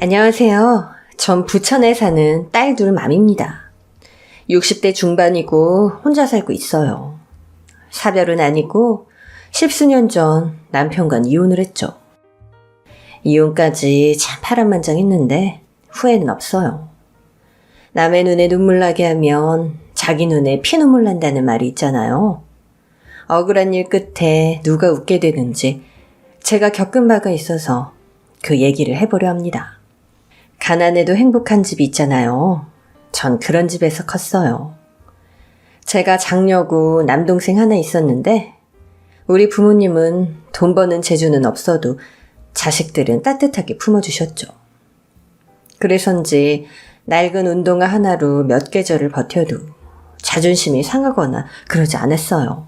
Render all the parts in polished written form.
안녕하세요. 전 부천에 사는 딸 둘 맘입니다. 60대 중반이고 혼자 살고 있어요. 사별은 아니고 10수년 전 남편과 이혼을 했죠. 이혼까지 참 파란만장했는데 후회는 없어요. 남의 눈에 눈물 나게 하면 자기 눈에 피눈물 난다는 말이 있잖아요. 억울한 일 끝에 누가 웃게 되는지 제가 겪은 바가 있어서 그 얘기를 해보려 합니다. 가난해도 행복한 집이 있잖아요. 전 그런 집에서 컸어요. 제가 장녀고 남동생 하나 있었는데 우리 부모님은 돈 버는 재주는 없어도 자식들은 따뜻하게 품어주셨죠. 그래서인지 낡은 운동화 하나로 몇 계절을 버텨도 자존심이 상하거나 그러지 않았어요.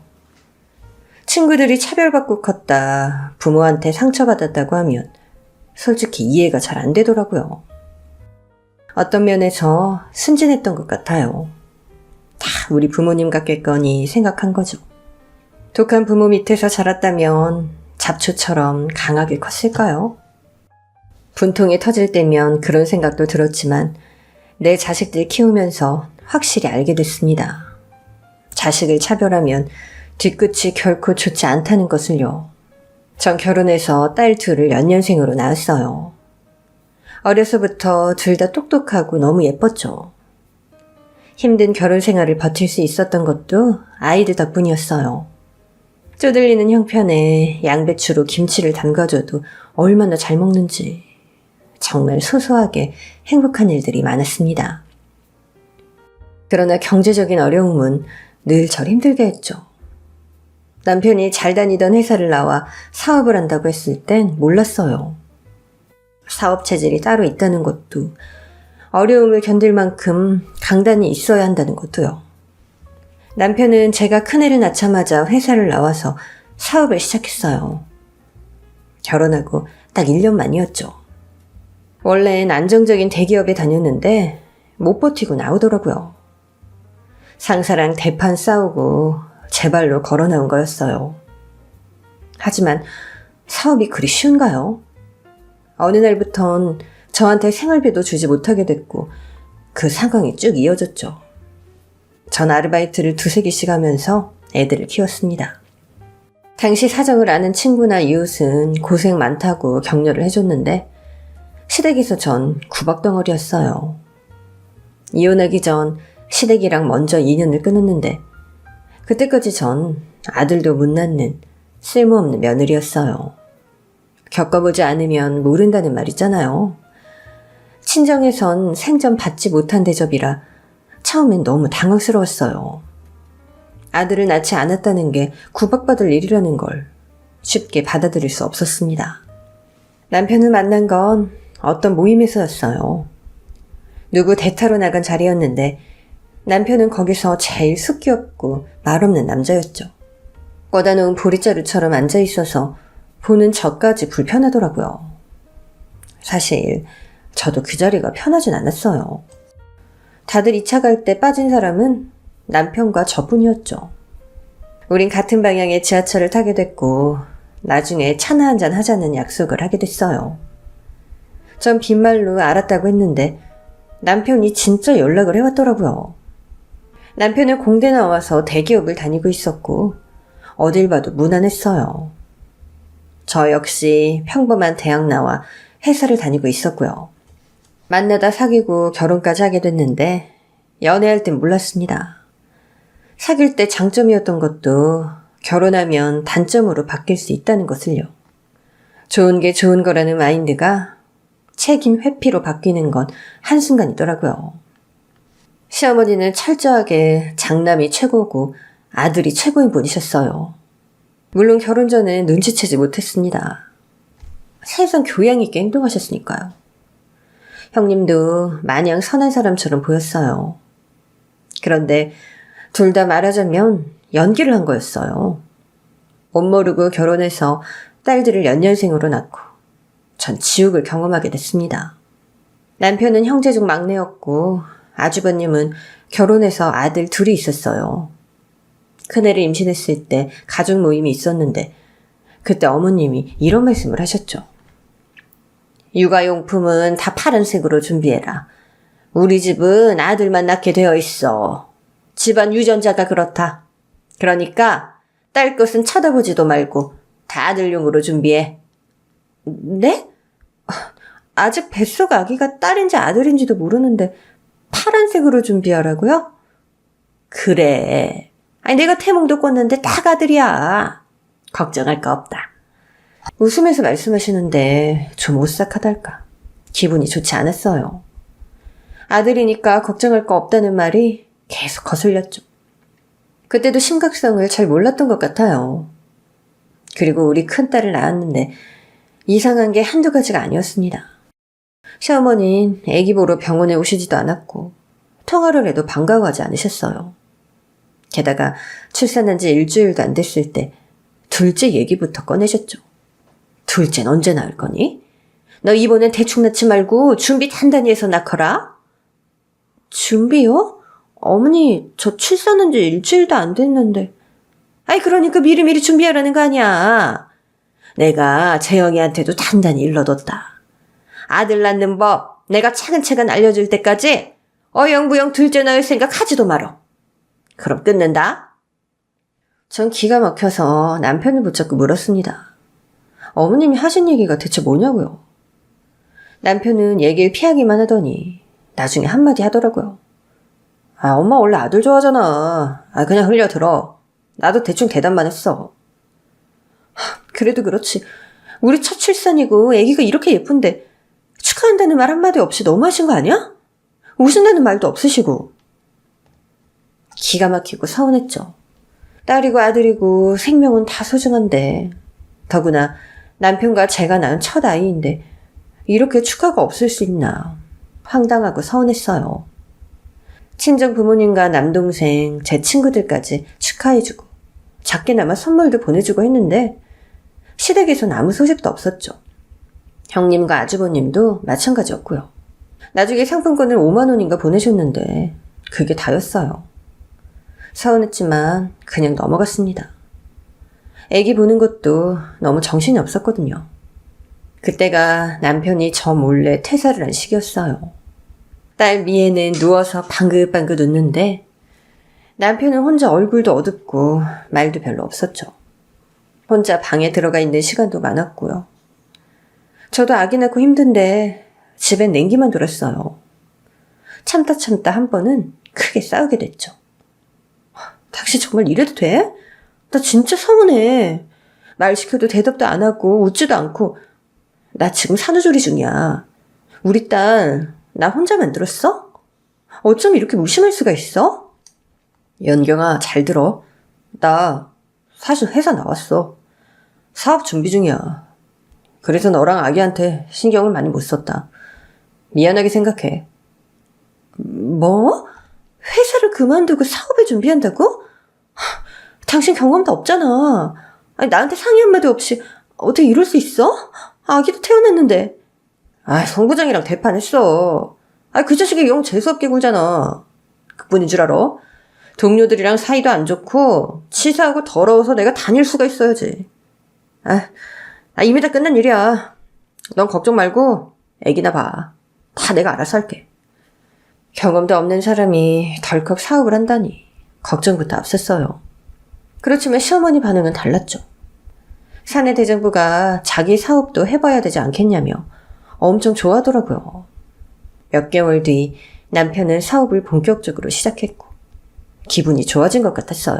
친구들이 차별받고 컸다, 부모한테 상처받았다고 하면 솔직히 이해가 잘 안 되더라고요. 어떤 면에서 순진했던 것 같아요. 다 우리 부모님 같겠거니 생각한 거죠. 독한 부모 밑에서 자랐다면 잡초처럼 강하게 컸을까요? 분통이 터질 때면 그런 생각도 들었지만 내 자식들 키우면서 확실히 알게 됐습니다. 자식을 차별하면 뒤끝이 결코 좋지 않다는 것을요. 전 결혼해서 딸 둘을 연년생으로 낳았어요. 어려서부터 둘 다 똑똑하고 너무 예뻤죠. 힘든 결혼 생활을 버틸 수 있었던 것도 아이들 덕분이었어요. 쪼들리는 형편에 양배추로 김치를 담가줘도 얼마나 잘 먹는지 정말 소소하게 행복한 일들이 많았습니다. 그러나 경제적인 어려움은 늘 절 힘들게 했죠. 남편이 잘 다니던 회사를 나와 사업을 한다고 했을 땐 몰랐어요. 사업 체질이 따로 있다는 것도, 어려움을 견딜 만큼 강단이 있어야 한다는 것도요. 남편은 제가 큰애를 낳자마자 회사를 나와서 사업을 시작했어요. 결혼하고 딱 1년 만이었죠. 원래는 안정적인 대기업에 다녔는데 못 버티고 나오더라고요. 상사랑 대판 싸우고 제 발로 걸어 나온 거였어요. 하지만 사업이 그리 쉬운가요? 어느 날부턴 저한테 생활비도 주지 못하게 됐고 그 상황이 쭉 이어졌죠. 전 아르바이트를 2-3개씩 하면서 애들을 키웠습니다. 당시 사정을 아는 친구나 이웃은 고생 많다고 격려를 해줬는데 시댁에서 전 구박덩어리였어요. 이혼하기 전 시댁이랑 먼저 인연을 끊었는데 그때까지 전 아들도 못 낳는 쓸모없는 며느리였어요. 겪어보지 않으면 모른다는 말 있잖아요. 친정에선 생전 받지 못한 대접이라 처음엔 너무 당황스러웠어요. 아들을 낳지 않았다는 게 구박받을 일이라는 걸 쉽게 받아들일 수 없었습니다. 남편을 만난 건 어떤 모임에서였어요. 누구 대타로 나간 자리였는데 남편은 거기서 제일 숫기없고 말없는 남자였죠. 꽂아놓은 보릿자루처럼 앉아있어서 보는 저까지 불편하더라고요. 사실 저도 그 자리가 편하진 않았어요. 다들 2차 갈 때 빠진 사람은 남편과 저뿐이었죠. 우린 같은 방향의 지하철을 타게 됐고 나중에 차나 한잔 하자는 약속을 하게 됐어요. 전 빈말로 알았다고 했는데 남편이 진짜 연락을 해왔더라고요. 남편은 공대 나와서 대기업을 다니고 있었고 어딜 봐도 무난했어요. 저 역시 평범한 대학 나와 회사를 다니고 있었고요. 만나다 사귀고 결혼까지 하게 됐는데 연애할 땐 몰랐습니다. 사귈 때 장점이었던 것도 결혼하면 단점으로 바뀔 수 있다는 것을요. 좋은 게 좋은 거라는 마인드가 책임 회피로 바뀌는 건 한순간이더라고요. 시어머니는 철저하게 장남이 최고고 아들이 최고인 분이셨어요. 물론 결혼 전에 눈치채지 못했습니다. 세상 교양 있게 행동하셨으니까요. 형님도 마냥 선한 사람처럼 보였어요. 그런데 둘 다 말하자면 연기를 한 거였어요. 못 모르고 결혼해서 딸들을 연년생으로 낳고 전 지옥을 경험하게 됐습니다. 남편은 형제 중 막내였고 아주버님은 결혼해서 아들 둘이 있었어요. 큰애를 임신했을 때 가족 모임이 있었는데 그때 어머님이 이런 말씀을 하셨죠. 육아용품은 다 파란색으로 준비해라. 우리 집은 아들만 낳게 되어 있어. 집안 유전자가 그렇다. 그러니까 딸 것은 쳐다보지도 말고 다 아들용으로 준비해. 네? 아직 뱃속 아기가 딸인지 아들인지도 모르는데 파란색으로 준비하라고요? 그래. 아니 내가 태몽도 꿨는데 딱 아들이야. 걱정할 거 없다. 웃으면서 말씀하시는데 좀 오싹하달까. 기분이 좋지 않았어요. 아들이니까 걱정할 거 없다는 말이 계속 거슬렸죠. 그때도 심각성을 잘 몰랐던 것 같아요. 그리고 우리 큰딸을 낳았는데 이상한 게 한두 가지가 아니었습니다. 시어머니는 아기 보러 병원에 오시지도 않았고 통화를 해도 반가워하지 않으셨어요. 게다가 출산한 지 일주일도 안 됐을 때 둘째 얘기부터 꺼내셨죠. 둘째는 언제 낳을 거니? 너 이번엔 대충 낳지 말고 준비 단단히 해서 낳거라. 준비요? 어머니, 저 출산한 지 일주일도 안 됐는데. 아이, 그러니까 미리미리 준비하라는 거 아니야. 내가 재영이한테도 단단히 일러뒀다. 아들 낳는 법 내가 차근차근 알려줄 때까지 어영부영 둘째 낳을 생각 하지도 말어. 그럼 끊는다. 전 기가 막혀서 남편을 붙잡고 물었습니다. 어머님이 하신 얘기가 대체 뭐냐고요. 남편은 얘기를 피하기만 하더니 나중에 한마디 하더라고요. 아, 엄마 원래 아들 좋아하잖아. 아, 그냥 흘려들어. 나도 대충 대답만 했어. 그래도 그렇지. 우리 첫 출산이고 아기가 이렇게 예쁜데 축하한다는 말 한마디 없이 너무하신 거 아니야? 우신다는 말도 없으시고. 기가 막히고 서운했죠. 딸이고 아들이고 생명은 다 소중한데 더구나 남편과 제가 낳은 첫 아이인데 이렇게 축하가 없을 수 있나. 황당하고 서운했어요. 친정 부모님과 남동생, 제 친구들까지 축하해주고 작게나마 선물도 보내주고 했는데 시댁에선 아무 소식도 없었죠. 형님과 아주버님도 마찬가지였고요. 나중에 상품권을 5만 원인가 보내셨는데 그게 다였어요. 서운했지만 그냥 넘어갔습니다. 애기 보는 것도 너무 정신이 없었거든요. 그때가 남편이 저 몰래 퇴사를 한 시기였어요. 딸 미애는 누워서 방긋방긋 웃는데 남편은 혼자 얼굴도 어둡고 말도 별로 없었죠. 혼자 방에 들어가 있는 시간도 많았고요. 저도 아기 낳고 힘든데 집엔 냉기만 돌았어요. 참다 한 번은 크게 싸우게 됐죠. 당신 정말 이래도 돼? 나 진짜 서운해. 말 시켜도 대답도 안 하고 웃지도 않고. 나 지금 산후조리 중이야. 우리 딸 나 혼자 만들었어? 어쩜 이렇게 무심할 수가 있어? 연경아, 잘 들어. 나 사실 회사 나왔어. 사업 준비 중이야. 그래서 너랑 아기한테 신경을 많이 못 썼다. 미안하게 생각해. 뭐? 회사를 그만두고 사업을 준비한다고? 당신 경험도 없잖아. 아니, 나한테 상의 한마디 없이 어떻게 이럴 수 있어? 아기도 태어났는데. 아, 송부장이랑 대판했어. 아, 그 자식이 영 재수없게 굴잖아. 그뿐인 줄 알아? 동료들이랑 사이도 안 좋고 치사하고 더러워서 내가 다닐 수가 있어야지. 이미 다 끝난 일이야. 넌 걱정 말고 애기나 봐. 다 내가 알아서 할게. 경험도 없는 사람이 덜컥 사업을 한다니 걱정부터 앞섰어요. 그렇지만 시어머니 반응은 달랐죠. 사내 대장부가 자기 사업도 해봐야 되지 않겠냐며 엄청 좋아하더라고요. 몇 개월 뒤 남편은 사업을 본격적으로 시작했고 기분이 좋아진 것 같았어요.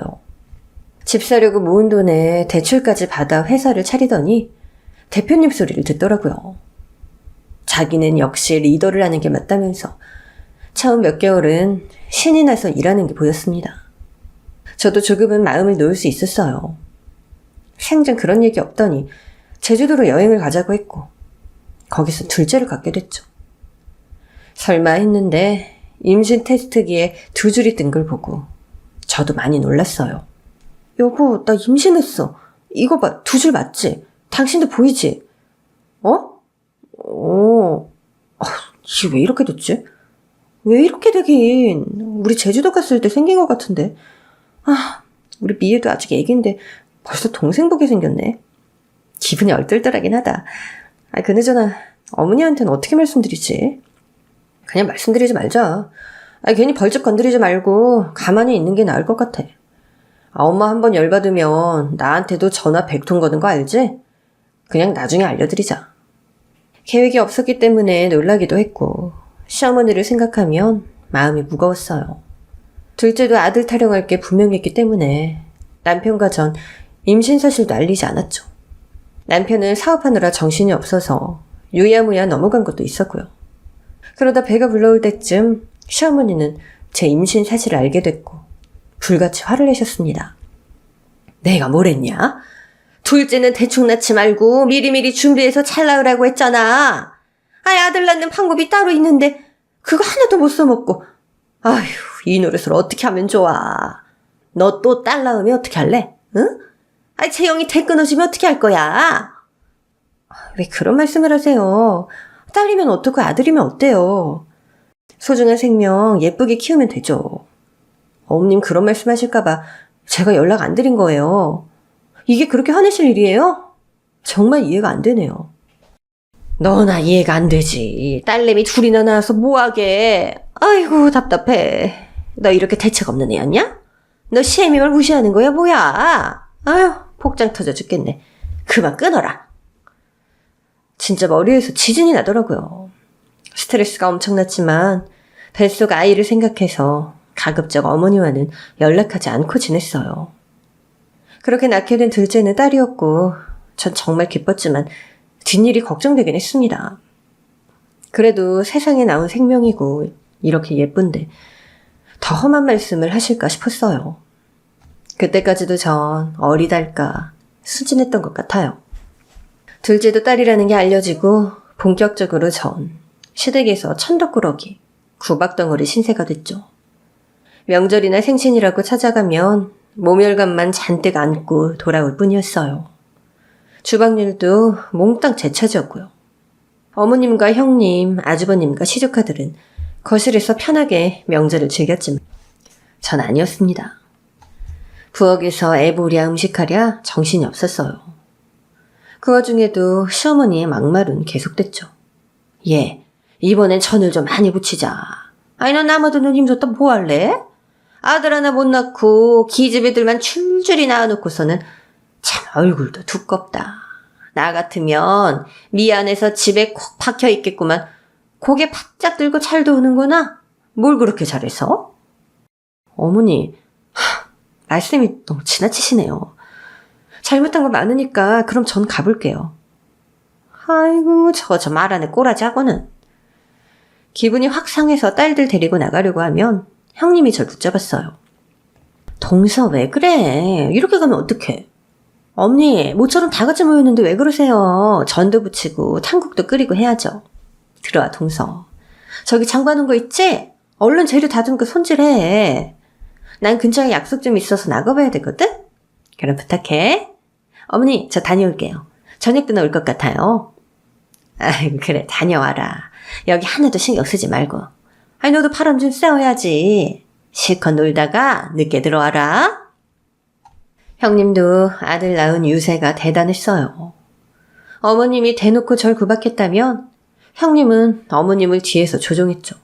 집 사려고 모은 돈에 대출까지 받아 회사를 차리더니 대표님 소리를 듣더라고요. 자기는 역시 리더를 하는 게 맞다면서 처음 몇 개월은 신이 나서 일하는 게 보였습니다. 저도 조금은 마음을 놓을 수 있었어요. 생전 그런 얘기 없더니 제주도로 여행을 가자고 했고 거기서 둘째를 갖게 됐죠. 설마 했는데 임신 테스트기에 2줄이 뜬 걸 보고 저도 많이 놀랐어요. 여보, 나 임신했어. 이거 봐, 2줄 맞지? 당신도 보이지? 이게 왜 이렇게 됐지? 왜 이렇게 되긴. 우리 제주도 갔을 때 생긴 것 같은데. 우리 미애도 아직 애기인데 벌써 동생 보게 생겼네. 기분이 얼떨떨하긴 하다. 그나저나 어머니한테는 어떻게 말씀드리지? 그냥 말씀드리지 말자. 괜히 벌쩍 건드리지 말고 가만히 있는 게 나을 것 같아. 엄마 한번 열받으면 나한테도 전화 100통 거는 거 알지? 그냥 나중에 알려드리자. 계획이 없었기 때문에 놀라기도 했고 시어머니를 생각하면 마음이 무거웠어요. 둘째도 아들 타령할 게 분명했기 때문에 남편과 전 임신 사실도 알리지 않았죠. 남편은 사업하느라 정신이 없어서 유야무야 넘어간 것도 있었고요. 그러다 배가 불러올 때쯤 시어머니는 제 임신 사실을 알게 됐고 불같이 화를 내셨습니다. 내가 뭘 했냐? 둘째는 대충 낳지 말고 미리미리 준비해서 잘 낳으라고 했잖아. 아들 낳는 방법이 따로 있는데 그거 하나도 못 써먹고. 아휴, 이 노릇을 어떻게 하면 좋아. 너 또 딸 낳으면 어떻게 할래? 응? 재영이 대 끊어지면 어떻게 할 거야? 왜 그런 말씀을 하세요? 딸이면 어떻고 아들이면 어때요? 소중한 생명 예쁘게 키우면 되죠. 어머님 그런 말씀 하실까봐 제가 연락 안 드린 거예요. 이게 그렇게 화내실 일이에요? 정말 이해가 안 되네요. 너나 이해가 안 되지. 딸내미 둘이나 낳아서 뭐하게. 아이고 답답해. 너 이렇게 대책 없는 애였냐? 너 시애미를 무시하는 거야 뭐야? 아휴 폭장 터져 죽겠네. 그만 끊어라. 진짜 머리에서 지진이 나더라고요. 스트레스가 엄청났지만 뱃속 아이를 생각해서 가급적 어머니와는 연락하지 않고 지냈어요. 그렇게 낳게 된 둘째는 딸이었고 전 정말 기뻤지만 뒷일이 걱정되긴 했습니다. 그래도 세상에 나온 생명이고 이렇게 예쁜데 더 험한 말씀을 하실까 싶었어요. 그때까지도 전 어리달까 순진했던 것 같아요. 둘째도 딸이라는 게 알려지고 본격적으로 전 시댁에서 천덕꾸러기, 구박덩어리 신세가 됐죠. 명절이나 생신이라고 찾아가면 모멸감만 잔뜩 안고 돌아올 뿐이었어요. 주방일도 몽땅 제 차지였고요. 어머님과 형님, 아주버님과 시조카들은 거실에서 편하게 명절을 즐겼지만 전 아니었습니다. 부엌에서 애보랴 음식하랴 정신이 없었어요. 그 와중에도 시어머니의 막말은 계속됐죠. 이번엔 천을 좀 많이 붙이자. 넌 남아도 누님 줬다 뭐 할래? 아들 하나 못 낳고 기집애들만 줄줄이 낳아놓고서는 참 얼굴도 두껍다. 나 같으면 미안해서 집에 콕 박혀 있겠구만. 고개 바짝 들고 잘도 오는구나. 뭘 그렇게 잘해서? 어머니, 말씀이 너무 지나치시네요. 잘못한 거 많으니까 그럼 전 가볼게요. 아이고 저 말 안에 꼬라지하고는. 기분이 확 상해서 딸들 데리고 나가려고 하면 형님이 절 붙잡았어요. 동서 왜 그래? 이렇게 가면 어떡해? 어머니 모처럼 다 같이 모였는데 왜 그러세요? 전도 부치고 탕국도 끓이고 해야죠. 들어와 동서. 저기 장 봐놓은 거 있지? 얼른 재료 다듬고 손질해. 난 근처에 약속 좀 있어서 나가봐야 되거든? 그럼 부탁해. 어머니 저 다녀올게요. 저녁 때나 올 것 같아요. 그래 다녀와라. 여기 하나도 신경 쓰지 말고. 너도 바람 좀 쐬어야지. 실컷 놀다가 늦게 들어와라. 형님도 아들 낳은 유세가 대단했어요. 어머님이 대놓고 절 구박했다면 형님은 어머님을 뒤에서 조종했죠.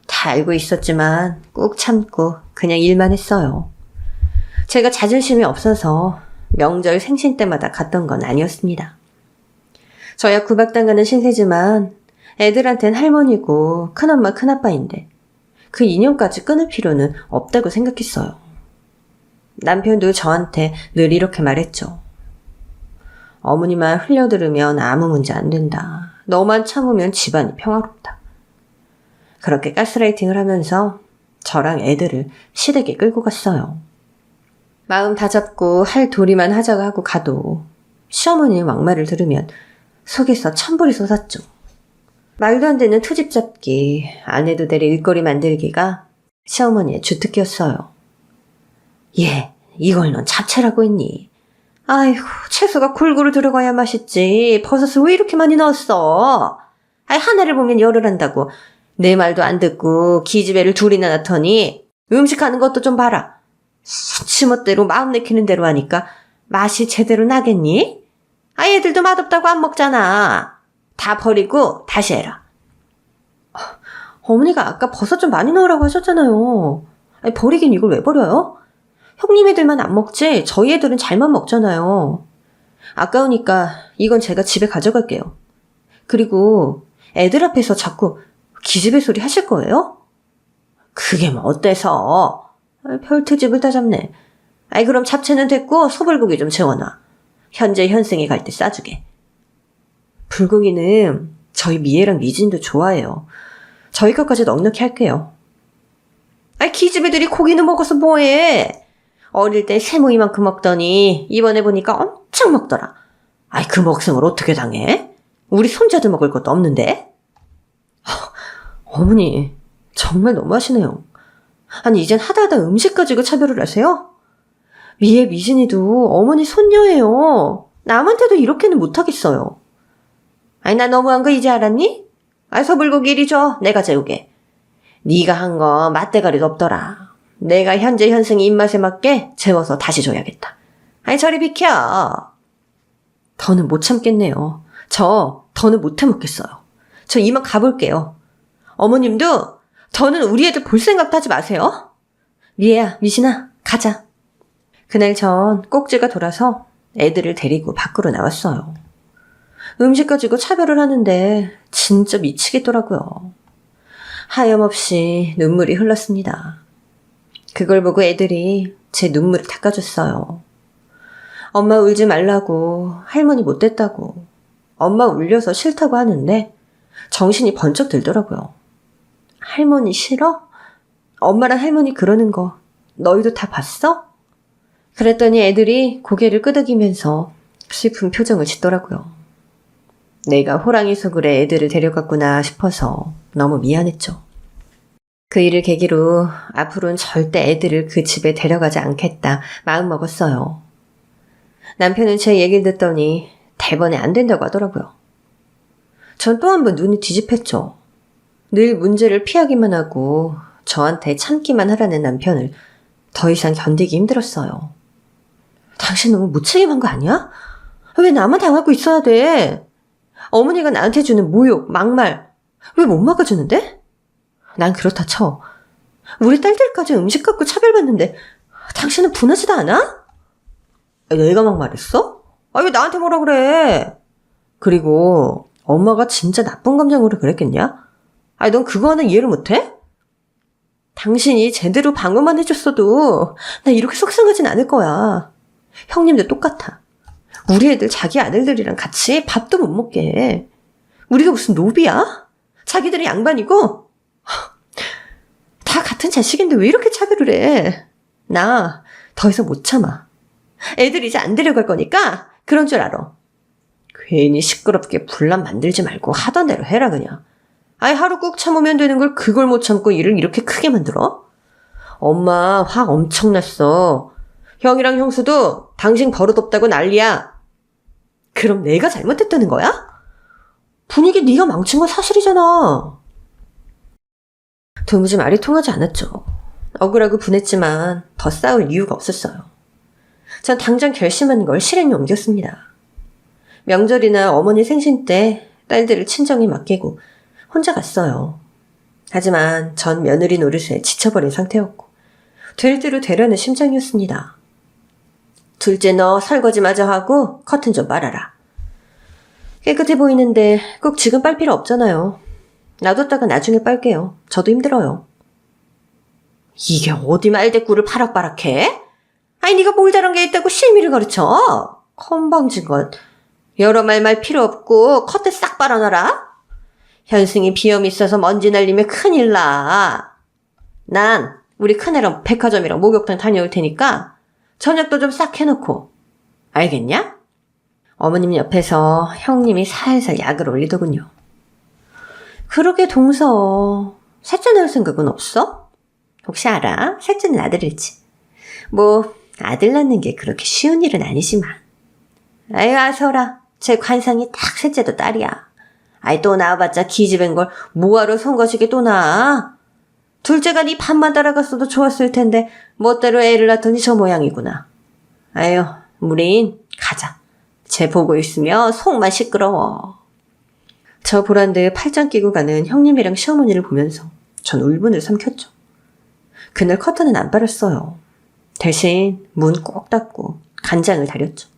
다 알고 있었지만 꾹 참고 그냥 일만 했어요. 제가 자존심이 없어서 명절 생신 때마다 갔던 건 아니었습니다. 저야 구박당하는 신세지만 애들한텐 할머니고 큰엄마 큰아빠인데 그 인연까지 끊을 필요는 없다고 생각했어요. 남편도 저한테 늘 이렇게 말했죠. 어머니 말 흘려들으면 아무 문제 안 된다. 너만 참으면 집안이 평화롭다. 그렇게 가스라이팅을 하면서 저랑 애들을 시댁에 끌고 갔어요. 마음 다잡고 할 도리만 하자고 하고 가도 시어머니의 막말을 들으면 속에서 천불이 솟았죠. 말도 안 되는 투집 잡기, 아내도 될 일거리 만들기가 시어머니의 주특기였어요. 이걸 넌 잡채라고 했니? 아이고, 채소가 골고루 들어가야 맛있지. 버섯을 왜 이렇게 많이 넣었어? 하나를 보면 열을 한다고. 내 말도 안 듣고 기집애를 둘이나 낳더니 음식하는 것도 좀 봐라. 수치멋대로 마음 내키는 대로 하니까 맛이 제대로 나겠니? 애들도 맛없다고 안 먹잖아. 다 버리고 다시 해라. 어머니가 아까 버섯 좀 많이 넣으라고 하셨잖아요. 아니, 버리긴 이걸 왜 버려요? 형님 애들만 안 먹지 저희 애들은 잘만 먹잖아요. 아까우니까 이건 제가 집에 가져갈게요. 그리고 애들 앞에서 자꾸 기집애 소리 하실 거예요? 그게 뭐 어때서? 별 트집을 다 잡네. 아이 그럼 잡채는 됐고 소불고기 좀 재워놔. 현재 현승이 갈 때 싸주게. 불고기는 저희 미애랑 미진도 좋아해요. 저희 것까지 넉넉히 할게요. 아이 기집애들이 고기는 먹어서 뭐해. 어릴 때 세모이만큼 먹더니 이번에 보니까 엄청 먹더라. 아이 그 먹성을 어떻게 당해? 우리 손자도 먹을 것도 없는데? 어머니 정말 너무하시네요. 아니 이젠 하다하다 음식 가지고 차별을 하세요? 미애 미진이도 어머니 손녀예요. 남한테도 이렇게는 못하겠어요. 아니 나 너무한 거 이제 알았니? 아이 소불고기 이리 줘. 내가 재우게. 네가 한 거 맛대가리도 없더라. 내가 현재 현승이 입맛에 맞게 재워서 다시 줘야겠다. 아니 저리 비켜. 더는 못 참겠네요. 저 더는 못 해먹겠어요. 저 이만 가볼게요. 어머님도 더는 우리 애들 볼 생각도 하지 마세요. 미애야 미진아 가자. 그날 전 꼭지가 돌아서 애들을 데리고 밖으로 나왔어요. 음식 가지고 차별을 하는데 진짜 미치겠더라고요. 하염없이 눈물이 흘렀습니다. 그걸 보고 애들이 제 눈물을 닦아줬어요. 엄마 울지 말라고, 할머니 못됐다고, 엄마 울려서 싫다고 하는데 정신이 번쩍 들더라고요. 할머니 싫어? 엄마랑 할머니 그러는 거 너희도 다 봤어? 그랬더니 애들이 고개를 끄덕이면서 슬픈 표정을 짓더라고요. 내가 호랑이 속을에 애들을 데려갔구나 싶어서 너무 미안했죠. 그 일을 계기로 앞으로는 절대 애들을 그 집에 데려가지 않겠다 마음먹었어요. 남편은 제 얘기를 듣더니 대번에 안 된다고 하더라고요. 전 또 한 번 눈이 뒤집혔죠. 늘 문제를 피하기만 하고 저한테 참기만 하라는 남편을 더 이상 견디기 힘들었어요. 당신 너무 무책임한 거 아니야? 왜 나만 당하고 있어야 돼? 어머니가 나한테 주는 모욕, 막말 왜 못 막아주는데? 난 그렇다 쳐. 우리 딸들까지 음식 갖고 차별받는데 당신은 분하지도 않아? 내가 막말했어? 왜 나한테 뭐라 그래? 그리고 엄마가 진짜 나쁜 감정으로 그랬겠냐? 넌 그거 하나 이해를 못해? 당신이 제대로 방어만 해줬어도 나 이렇게 속상하진 않을 거야. 형님도 똑같아. 우리 애들 자기 아들들이랑 같이 밥도 못 먹게 해. 우리가 무슨 노비야? 자기들이 양반이고? 다 같은 자식인데 왜 이렇게 차별을 해? 나 더 이상 못 참아. 애들 이제 안 데려갈 거니까 그런 줄 알아. 괜히 시끄럽게 분란 만들지 말고 하던 대로 해라 그냥. 하루 꾹 참으면 되는 걸 그걸 못 참고 일을 이렇게 크게 만들어? 엄마 화 엄청 났어. 형이랑 형수도 당신 버릇없다고 난리야. 그럼 내가 잘못했다는 거야? 분위기 네가 망친 건 사실이잖아. 도무지 말이 통하지 않았죠. 억울하고 분했지만 더 싸울 이유가 없었어요. 전 당장 결심한 걸 실행에 옮겼습니다. 명절이나 어머니 생신 때 딸들을 친정에 맡기고 혼자 갔어요. 하지만 전 며느리 노릇에 지쳐버린 상태였고 될 대로 되려는 심정이었습니다. 둘째 너 설거지 마저 하고 커튼 좀 빨아라. 깨끗해 보이는데 꼭 지금 빨 필요 없잖아요. 놔뒀다가 나중에 빨게요. 저도 힘들어요. 이게 어디 말대꾸를 파락파락해? 네가 뭘 다른 게 있다고 실미를 가르쳐? 건방진 것. 여러 말 필요 없고 커튼 싹 빨아놔라. 현승이 비염 있어서 먼지 날리면 큰일 나. 난 우리 큰애랑 백화점이랑 목욕탕 다녀올 테니까 저녁도 좀 싹 해놓고. 알겠냐? 어머님 옆에서 형님이 살살 약을 올리더군요. 그러게 동서 셋째 낳을 생각은 없어? 혹시 알아? 셋째는 아들일지. 뭐 아들 낳는 게 그렇게 쉬운 일은 아니지만. 아서라. 제 관상이 딱 셋째도 딸이야. 또 낳아봤자 기집애인 걸 뭐하러 손거시게 또 낳아? 둘째가 네 밥만 따라갔어도 좋았을 텐데 멋대로 애를 낳더니 저 모양이구나. 우린 가자. 쟤 보고 있으면 속만 시끄러워. 저 보란듯 팔짱 끼고 가는 형님이랑 시어머니를 보면서 전 울분을 삼켰죠. 그날 커튼은 안 빨았어요. 대신 문 꼭 닫고 간장을 다렸죠.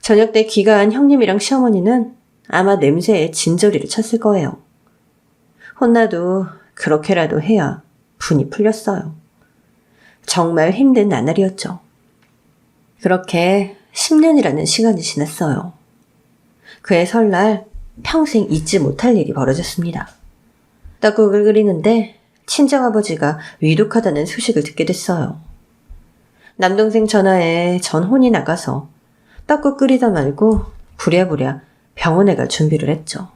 저녁 때 귀가한 형님이랑 시어머니는 아마 냄새에 진저리를 쳤을 거예요. 혼나도 그렇게라도 해야 분이 풀렸어요. 정말 힘든 나날이었죠. 그렇게 10년이라는 시간이 지났어요. 그해 설날 평생 잊지 못할 일이 벌어졌습니다. 떡국을 끓이는데 친정아버지가 위독하다는 소식을 듣게 됐어요. 남동생 전화에 전 혼이 나가서 떡국 끓이다 말고 부랴부랴 병원에 갈 준비를 했죠.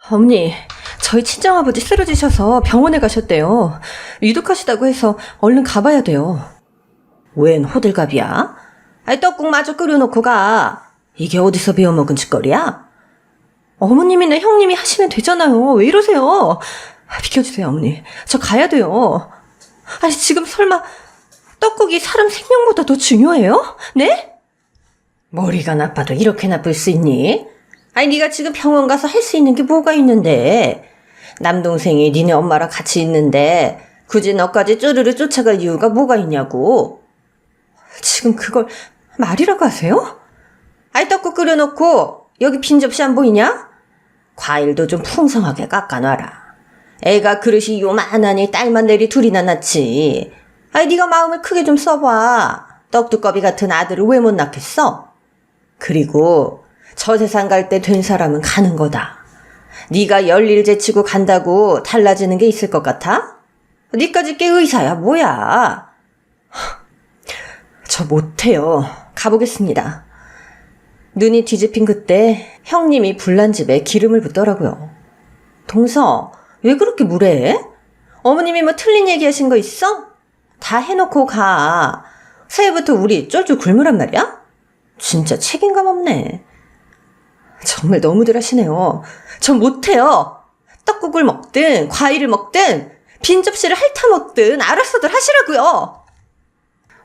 어머니, 저희 친정아버지 쓰러지셔서 병원에 가셨대요. 위독하시다고 해서 얼른 가봐야 돼요. 웬 호들갑이야? 아이, 떡국 마저 끓여놓고 가. 이게 어디서 배워먹은 짓거리야? 어머님이나 형님이 하시면 되잖아요. 왜 이러세요? 비켜주세요, 어머니. 저 가야 돼요. 아니, 지금 설마 떡국이 사람 생명보다 더 중요해요? 네? 머리가 나빠도 이렇게 나쁠 수 있니? 아니, 네가 지금 병원 가서 할 수 있는 게 뭐가 있는데. 남동생이 니네 엄마랑 같이 있는데 굳이 너까지 쪼르르 쫓아갈 이유가 뭐가 있냐고. 지금 그걸 말이라고 하세요? 아이, 떡국 끓여놓고 여기 빈 접시 안 보이냐? 과일도 좀 풍성하게 깎아놔라. 애가 그릇이 요만하니 딸만 내리 둘이나 낳지. 아이, 네가 마음을 크게 좀 써봐. 떡두꺼비 같은 아들을 왜 못 낳겠어? 그리고 저 세상 갈 때 된 사람은 가는 거다. 네가 열일 제치고 간다고 달라지는 게 있을 것 같아? 네까지 꽤 의사야 뭐야. 저 못해요. 가보겠습니다. 눈이 뒤집힌 그때 형님이 불난 집에 기름을 붓더라고요. 동서, 왜 그렇게 무례해? 어머님이 뭐 틀린 얘기하신 거 있어? 다 해놓고 가. 새해부터 우리 쫄쫄 굶으란 말이야? 진짜 책임감 없네. 정말 너무들 하시네요. 전 못해요. 떡국을 먹든 과일을 먹든 빈 접시를 핥아먹든 알아서들 하시라고요.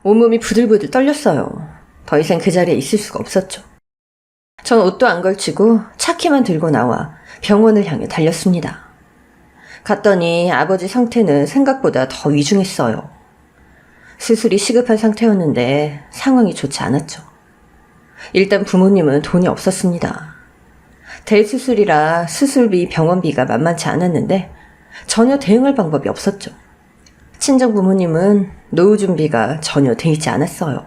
온몸이 부들부들 떨렸어요. 더 이상 그 자리에 있을 수가 없었죠. 전 옷도 안 걸치고 차키만 들고 나와 병원을 향해 달렸습니다. 갔더니 아버지 상태는 생각보다 더 위중했어요. 수술이 시급한 상태였는데 상황이 좋지 않았죠. 일단 부모님은 돈이 없었습니다. 대수술이라 수술비, 병원비가 만만치 않았는데 전혀 대응할 방법이 없었죠. 친정 부모님은 노후 준비가 전혀 돼 있지 않았어요.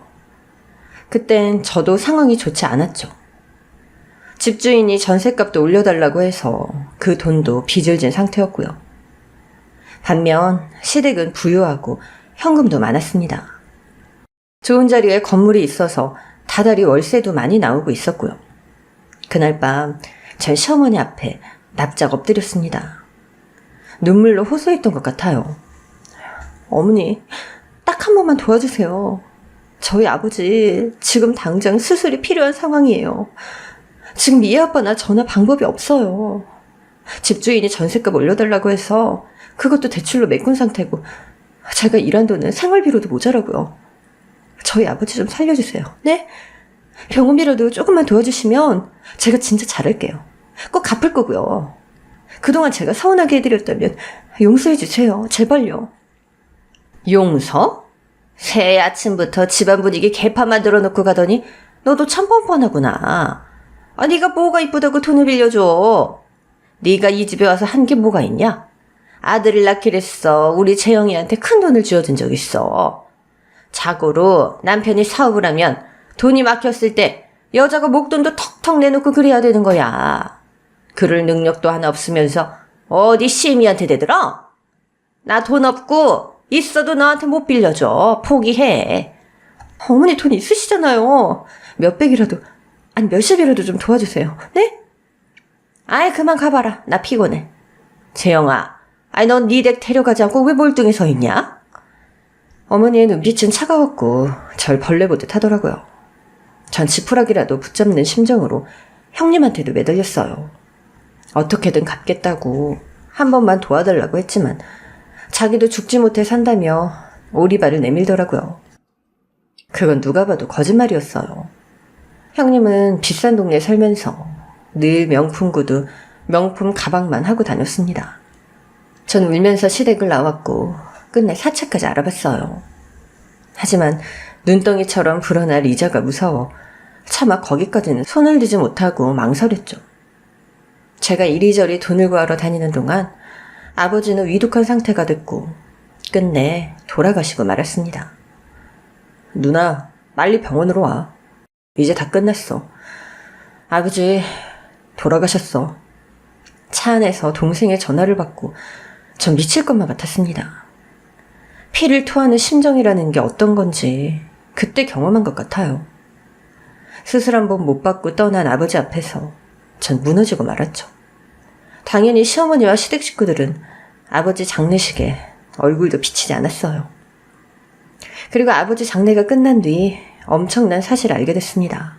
그땐 저도 상황이 좋지 않았죠. 집주인이 전셋값도 올려달라고 해서 그 돈도 빚을 진 상태였고요. 반면 시댁은 부유하고 현금도 많았습니다. 좋은 자리에 건물이 있어서 다달이 월세도 많이 나오고 있었고요. 그날 밤 전 시어머니 앞에 납작 엎드렸습니다. 눈물로 호소했던 것 같아요. 어머니, 딱 한 번만 도와주세요. 저희 아버지 지금 당장 수술이 필요한 상황이에요. 지금 이 아빠나 저나 방법이 없어요. 집주인이 전셋값 올려달라고 해서 그것도 대출로 메꾼 상태고 제가 일한 돈은 생활비로도 모자라고요. 저희 아버지 좀 살려주세요. 네? 병원비라도 조금만 도와주시면 제가 진짜 잘할게요. 꼭 갚을 거고요. 그동안 제가 서운하게 해드렸다면 용서해 주세요. 제발요. 용서? 새해 아침부터 집안 분위기 개파 만들어 놓고 가더니 너도 참 뻔뻔하구나. 아, 네가 뭐가 이쁘다고 돈을 빌려줘. 네가 이 집에 와서 한 게 뭐가 있냐? 아들을 낳기랬어. 우리 재영이한테 큰 돈을 쥐어준 적 있어. 자고로 남편이 사업을 하면 돈이 막혔을 때 여자가 목돈도 턱턱 내놓고 그래야 되는 거야. 그럴 능력도 하나 없으면서 어디 시애미한테 대들어? 나 돈 없고 있어도 너한테 못 빌려줘. 포기해. 어머니 돈 있으시잖아요. 몇백이라도, 아니 몇십이라도 좀 도와주세요. 네? 아이, 그만 가봐라. 나 피곤해. 재영아, 아이 넌 네 댁 데려가지 않고 왜 몰등에 서 있냐? 어머니의 눈빛은 차가웠고 절 벌레 보듯 하더라고요. 전 지푸라기라도 붙잡는 심정으로 형님한테도 매달렸어요. 어떻게든 갚겠다고 한 번만 도와달라고 했지만 자기도 죽지 못해 산다며 오리발을 내밀더라고요. 그건 누가 봐도 거짓말이었어요. 형님은 비싼 동네에 살면서 늘 명품 구두, 명품 가방만 하고 다녔습니다. 전 울면서 시댁을 나왔고 끝내 사채까지 알아봤어요. 하지만 눈덩이처럼 불어날 이자가 무서워 차마 거기까지는 손을 대지 못하고 망설였죠. 제가 이리저리 돈을 구하러 다니는 동안 아버지는 위독한 상태가 됐고 끝내 돌아가시고 말았습니다. 누나, 빨리 병원으로 와. 이제 다 끝났어. 아버지 돌아가셨어. 차 안에서 동생의 전화를 받고 전 미칠 것만 같았습니다. 피를 토하는 심정이라는 게 어떤 건지 그때 경험한 것 같아요. 수술 한 번 못 받고 떠난 아버지 앞에서 전 무너지고 말았죠. 당연히 시어머니와 시댁 식구들은 아버지 장례식에 얼굴도 비치지 않았어요. 그리고 아버지 장례가 끝난 뒤 엄청난 사실을 알게 됐습니다.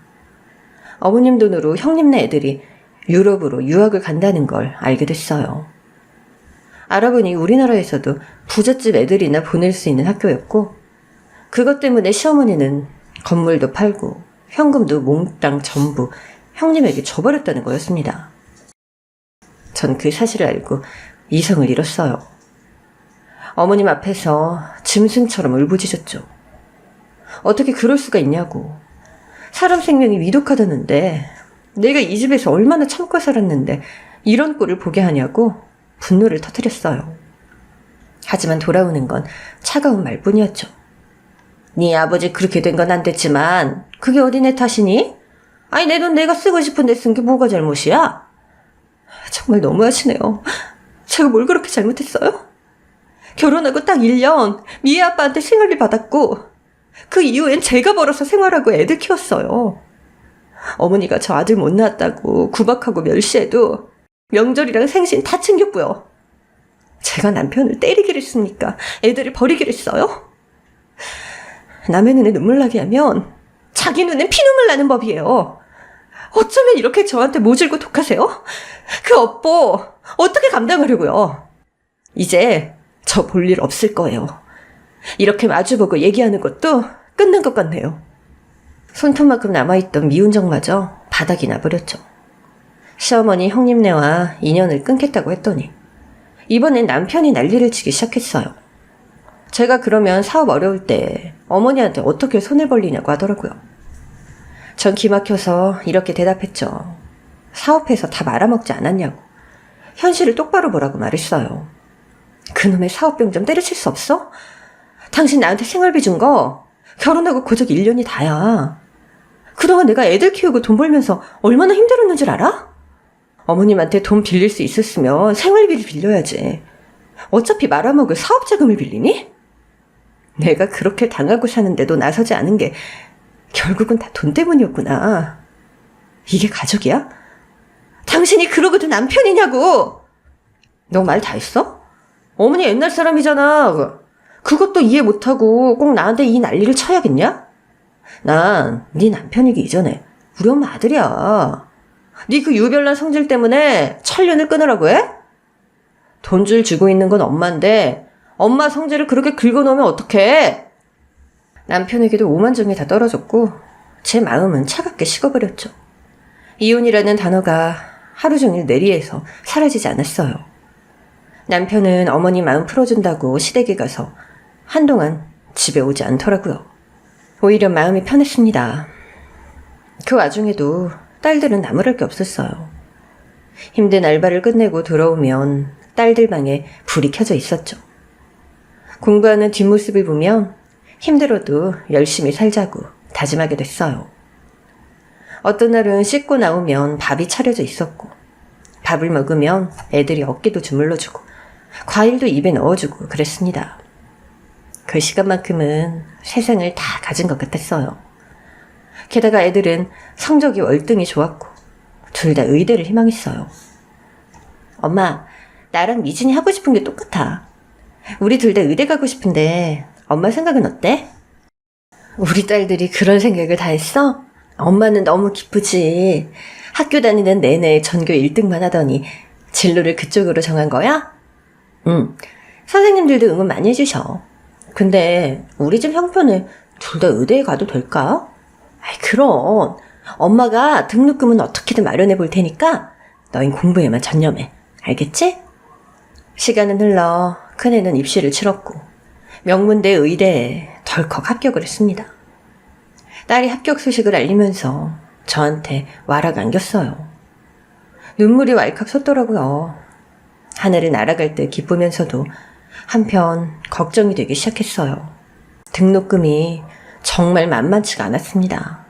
어머님 돈으로 형님네 애들이 유럽으로 유학을 간다는 걸 알게 됐어요. 알아보니 우리나라에서도 부잣집 애들이나 보낼 수 있는 학교였고 그것 때문에 시어머니는 건물도 팔고 현금도 몽땅 전부 형님에게 줘버렸다는 거였습니다. 전 그 사실을 알고 이성을 잃었어요. 어머님 앞에서 짐승처럼 울부짖었죠. 어떻게 그럴 수가 있냐고. 사람 생명이 위독하다는데 내가 이 집에서 얼마나 참고 살았는데 이런 꼴을 보게 하냐고 분노를 터뜨렸어요. 하지만 돌아오는 건 차가운 말뿐이었죠. 네 아버지 그렇게 된 건 안 됐지만 그게 어디 내 탓이니? 아니 내 돈 내가 쓰고 싶은데 쓴 게 뭐가 잘못이야? 정말 너무하시네요. 제가 뭘 그렇게 잘못했어요? 결혼하고 딱 1년 미애 아빠한테 생활비 받았고 그 이후엔 제가 벌어서 생활하고 애들 키웠어요. 어머니가 저 아들 못 낳았다고 구박하고 멸시해도 명절이랑 생신 다 챙겼고요. 제가 남편을 때리기를 했습니까? 애들을 버리기를 했어요? 남의 눈에 눈물 나게 하면 자기 눈엔 피눈물 나는 법이에요. 어쩌면 이렇게 저한테 모질고 독하세요? 그 업보 어떻게 감당하려고요? 이제 저 볼 일 없을 거예요. 이렇게 마주보고 얘기하는 것도 끝난 것 같네요. 손톱만큼 남아있던 미운정마저 바닥이 나버렸죠. 시어머니 형님네와 인연을 끊겠다고 했더니 이번엔 남편이 난리를 치기 시작했어요. 제가 그러면 사업 어려울 때 어머니한테 어떻게 손을 벌리냐고 하더라고요. 전 기막혀서 이렇게 대답했죠. 사업해서 다 말아먹지 않았냐고. 현실을 똑바로 보라고 말했어요. 그놈의 사업병 좀 때려칠 수 없어? 당신 나한테 생활비 준 거 결혼하고 고작 1년이 다야. 그동안 내가 애들 키우고 돈 벌면서 얼마나 힘들었는 줄 알아? 어머님한테 돈 빌릴 수 있었으면 생활비를 빌려야지. 어차피 말아먹을 사업 자금을 빌리니? 내가 그렇게 당하고 사는데도 나서지 않은 게 결국은 다 돈 때문이었구나. 이게 가족이야? 당신이 그러고도 남편이냐고! 너 말 다 했어? 어머니 옛날 사람이잖아. 그것도 이해 못하고 꼭 나한테 이 난리를 쳐야겠냐? 난 네 남편이기 이전에 우리 엄마 아들이야. 네 그 유별난 성질 때문에 천년을 끊으라고 해? 돈줄 주고 있는 건 엄마인데 엄마 성질을 그렇게 긁어놓으면 어떡해? 남편에게도 오만정이 다 떨어졌고 제 마음은 차갑게 식어버렸죠. 이혼이라는 단어가 하루 종일 내리에서 사라지지 않았어요. 남편은 어머니 마음 풀어준다고 시댁에 가서 한동안 집에 오지 않더라고요. 오히려 마음이 편했습니다. 그 와중에도 딸들은 나무랄 게 없었어요. 힘든 알바를 끝내고 들어오면 딸들 방에 불이 켜져 있었죠. 공부하는 뒷모습을 보면 힘들어도 열심히 살자고 다짐하게 됐어요. 어떤 날은 씻고 나오면 밥이 차려져 있었고 밥을 먹으면 애들이 어깨도 주물러주고 과일도 입에 넣어주고 그랬습니다. 그 시간만큼은 세상을 다 가진 것 같았어요. 게다가 애들은 성적이 월등히 좋았고 둘 다 의대를 희망했어요. 엄마, 나랑 미진이 하고 싶은 게 똑같아. 우리 둘 다 의대 가고 싶은데 엄마 생각은 어때? 우리 딸들이 그런 생각을 다 했어? 엄마는 너무 기쁘지. 학교 다니는 내내 전교 1등만 하더니 진로를 그쪽으로 정한 거야? 응. 선생님들도 응원 많이 해주셔. 근데 우리 집 형편에 둘 다 의대에 가도 될까? 아이 그럼 엄마가 등록금은 어떻게든 마련해 볼 테니까 너흰 공부에만 전념해. 알겠지? 시간은 흘러 큰애는 입시를 치렀고 명문대 의대에 덜컥 합격을 했습니다. 딸이 합격 소식을 알리면서 저한테 와락 안겼어요. 눈물이 왈칵 솟더라고요. 하늘을 날아갈 때 기쁘면서도 한편 걱정이 되기 시작했어요. 등록금이 정말 만만치가 않았습니다.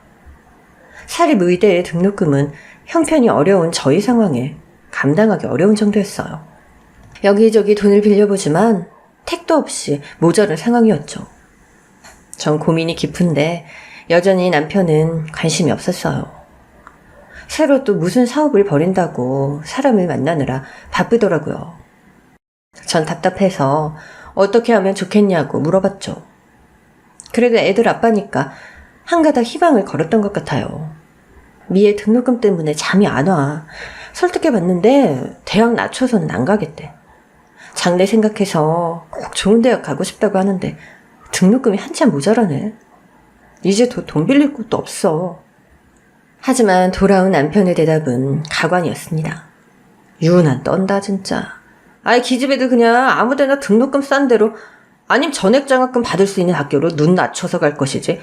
사립의대의 등록금은 형편이 어려운 저희 상황에 감당하기 어려운 정도였어요. 여기저기 돈을 빌려보지만 택도 없이 모자란 상황이었죠. 전 고민이 깊은데 여전히 남편은 관심이 없었어요. 새로 또 무슨 사업을 벌인다고 사람을 만나느라 바쁘더라고요. 전 답답해서 어떻게 하면 좋겠냐고 물어봤죠. 그래도 애들 아빠니까 한가닥 희망을 걸었던 것 같아요. 미애 등록금 때문에 잠이 안 와. 설득해봤는데 대학 낮춰서는 안 가겠대. 장래 생각해서 꼭 좋은 대학 가고 싶다고 하는데 등록금이 한참 모자라네. 이제 더 돈 빌릴 곳도 없어. 하지만 돌아온 남편의 대답은 가관이었습니다. 유난 떤다 진짜. 아이 기집애들 그냥 아무데나 등록금 싼 대로 아님 전액장학금 받을 수 있는 학교로 눈 낮춰서 갈 것이지.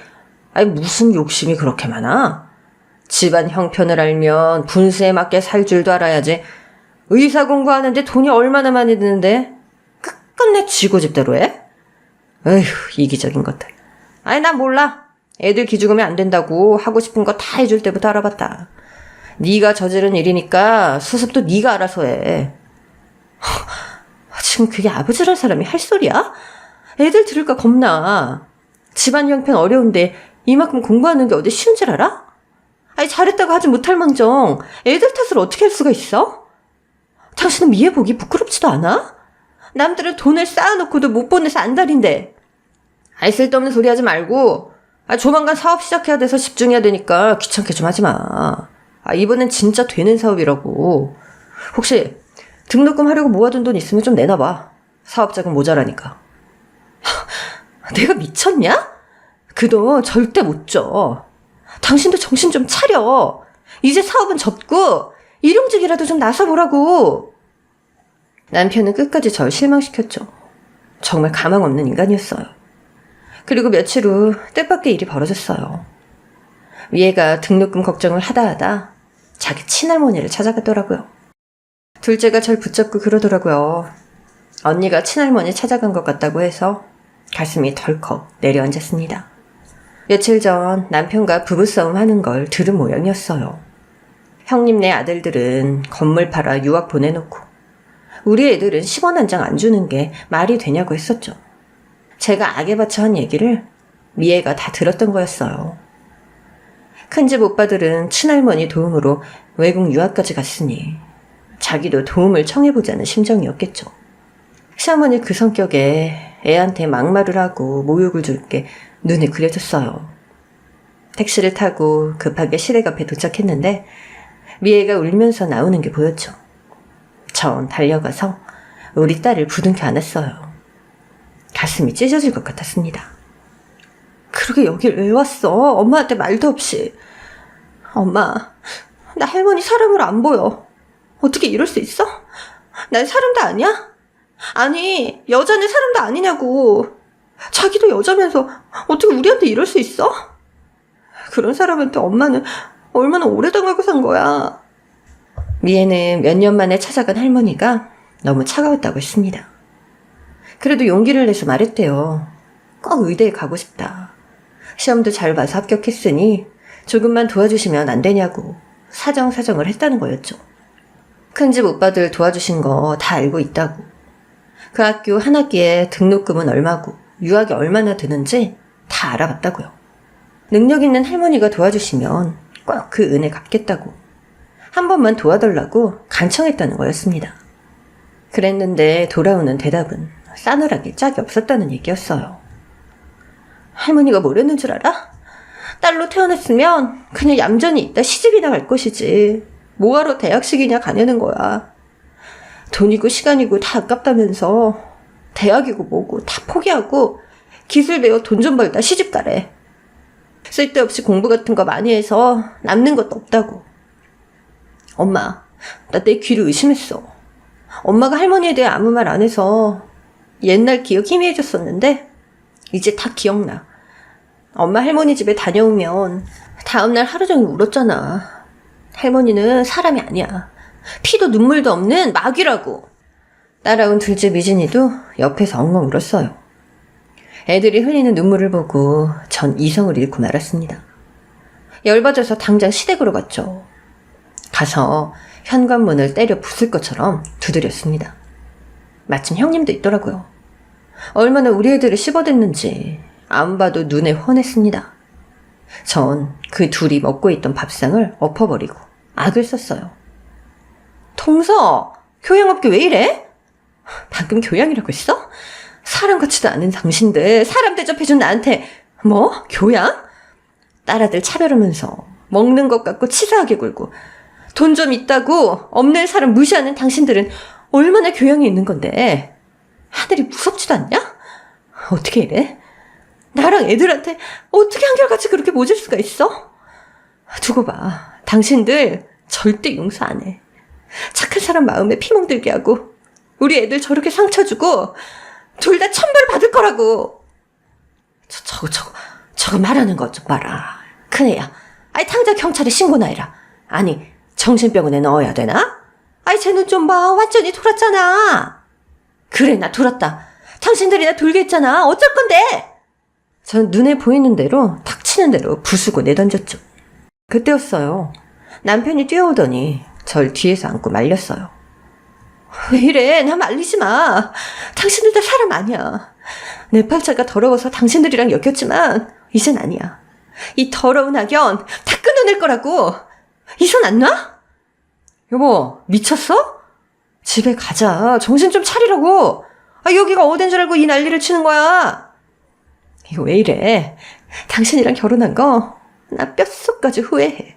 아이 무슨 욕심이 그렇게 많아? 집안 형편을 알면 분수에 맞게 살 줄도 알아야지. 의사 공부하는데 돈이 얼마나 많이 드는데 끝끝내 쥐고집대로 해? 에휴 이기적인 것들. 아이 난 몰라. 애들 기죽으면 안 된다고 하고 싶은 거 다 해줄 때부터 알아봤다. 네가 저지른 일이니까 수습도 네가 알아서 해. 지금 그게 아버지란 사람이 할 소리야? 애들 들을까 겁나. 집안 형편 어려운데 이만큼 공부하는 게 어디 쉬운 줄 알아? 아니 잘했다고 하지 못할 망정 애들 탓을 어떻게 할 수가 있어? 당신은 미애 보기 부끄럽지도 않아? 남들은 돈을 쌓아놓고도 못 보내서 안달인데. 아이 쓸데없는 소리 하지 말고 조만간 사업 시작해야 돼서 집중해야 되니까 귀찮게 좀 하지 마. 이번엔 진짜 되는 사업이라고. 혹시 등록금 하려고 모아둔 돈 있으면 좀 내놔봐. 사업자금 모자라니까. 내가 미쳤냐? 그 돈 절대 못 줘. 당신도 정신 좀 차려. 이제 사업은 접고 일용직이라도 좀 나서보라고. 남편은 끝까지 절 실망시켰죠. 정말 가망 없는 인간이었어요. 그리고 며칠 후 뜻밖의 일이 벌어졌어요. 위애가 등록금 걱정을 하다 자기 친할머니를 찾아갔더라고요. 둘째가 절 붙잡고 그러더라고요. 언니가 친할머니 찾아간 것 같다고 해서 가슴이 덜컥 내려앉았습니다. 며칠 전 남편과 부부싸움 하는 걸 들은 모양이었어요. 형님네 아들들은 건물 팔아 유학 보내놓고 우리 애들은 10원 한 장 안 주는 게 말이 되냐고 했었죠. 제가 악에 받쳐 한 얘기를 미애가 다 들었던 거였어요. 큰집 오빠들은 친할머니 도움으로 외국 유학까지 갔으니 자기도 도움을 청해보자는 심정이었겠죠. 시어머니 그 성격에 애한테 막말을 하고 모욕을 줄 게 눈에 그려졌어요. 택시를 타고 급하게 시댁 앞에 도착했는데 미애가 울면서 나오는 게 보였죠. 전 달려가서 우리 딸을 부둥켜 안았어요. 가슴이 찢어질 것 같았습니다. 그러게 여길 왜 왔어? 엄마한테 말도 없이. 엄마, 나 할머니 사람으로 안 보여. 어떻게 이럴 수 있어? 난 사람도 아니야? 아니, 여자는 사람도 아니냐고. 자기도 여자면서 어떻게 우리한테 이럴 수 있어? 그런 사람한테 엄마는 얼마나 오래 당하고 산 거야. 미애는 몇 년 만에 찾아간 할머니가 너무 차가웠다고 했습니다. 그래도 용기를 내서 말했대요. 꼭 의대에 가고 싶다. 시험도 잘 봐서 합격했으니 조금만 도와주시면 안 되냐고 사정을 했다는 거였죠. 큰집 오빠들 도와주신 거 다 알고 있다고. 그 학교 한 학기에 등록금은 얼마고 유학이 얼마나 드는지 다 알아봤다고요. 능력 있는 할머니가 도와주시면 꼭 그 은혜 갚겠다고. 한 번만 도와달라고 간청했다는 거였습니다. 그랬는데 돌아오는 대답은 싸늘하게 짝이 없었다는 얘기였어요. 할머니가 뭐랬는 줄 알아? 딸로 태어났으면 그냥 얌전히 있다 시집이나 갈 것이지. 뭐하러 대학식이냐 가냐는 거야. 돈이고 시간이고 다 아깝다면서 대학이고 뭐고 다 포기하고 기술 배워 돈 좀 벌다 시집 가래. 쓸데없이 공부 같은 거 많이 해서 남는 것도 없다고. 엄마, 나 내 귀를 의심했어. 엄마가 할머니에 대해 아무 말 안 해서 옛날 기억 희미해졌었는데 이제 다 기억나. 엄마 할머니 집에 다녀오면 다음날 하루 종일 울었잖아. 할머니는 사람이 아니야. 피도 눈물도 없는 마귀라고. 따라온 둘째 미진이도 옆에서 엉엉 울었어요. 애들이 흘리는 눈물을 보고 전 이성을 잃고 말았습니다. 열받아서 당장 시댁으로 갔죠. 가서 현관문을 때려 부술 것처럼 두드렸습니다. 마침 형님도 있더라고요. 얼마나 우리 애들을 씹어댔는지 안 봐도 눈에 훤했습니다. 전 그 둘이 먹고 있던 밥상을 엎어버리고 악을 썼어요. 동서, 교양업계 왜 이래? 방금 교양이라고 했어? 사람 같지도 않은 당신들 사람 대접해준 나한테 뭐? 교양? 딸아들 차별하면서 먹는 것 같고 치사하게 굴고 돈 좀 있다고 없는 사람 무시하는 당신들은 얼마나 교양이 있는 건데 하늘이 무섭지도 않냐? 어떻게 이래? 나랑 애들한테 어떻게 한결같이 그렇게 모질 수가 있어? 두고 봐. 당신들 절대 용서 안 해. 착한 사람 마음에 피멍들게 하고 우리 애들 저렇게 상처 주고 둘 다 천벌 받을 거라고. 저거 말하는 것 좀 봐라. 큰애야. 아이 당장 경찰에 신고나 해라. 아니 정신병원에 넣어야 되나? 아이 쟤는 좀 봐. 완전히 돌았잖아. 그래 나 돌았다. 당신들이 나 돌게 했잖아. 어쩔 건데? 전 눈에 보이는 대로 탁치는 대로 부수고 내던졌죠. 그때였어요. 남편이 뛰어오더니 절 뒤에서 안고 말렸어요. 왜 이래? 나 말리지 마. 당신들 다 사람 아니야. 내 팔자가 더러워서 당신들이랑 엮였지만 이젠 아니야. 이 더러운 악연 다 끊어낼 거라고. 이 손 안 놔? 여보 미쳤어? 집에 가자. 정신 좀 차리라고. 여기가 어딘 줄 알고 이 난리를 치는 거야. 이거 왜 이래? 당신이랑 결혼한 거 나 뼛속까지 후회해.